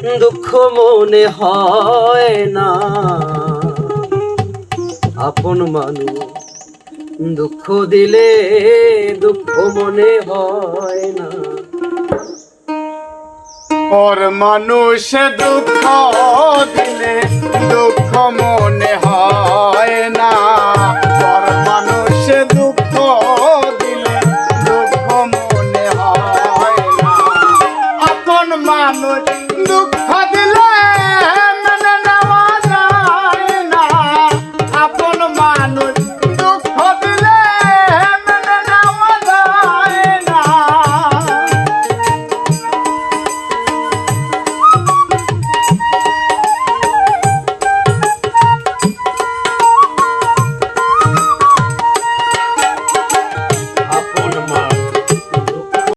দুঃখ মনে হয় না। আপন মানুষ দুঃখ দিলে দুঃখ মনে হয় না। পর মানুষ দুঃখ দিলে দুঃখ মনে হয় না। পর মানুষ দুঃখ দিলে দুঃখ মনে হয় না। আপন মানুষ দুঃখ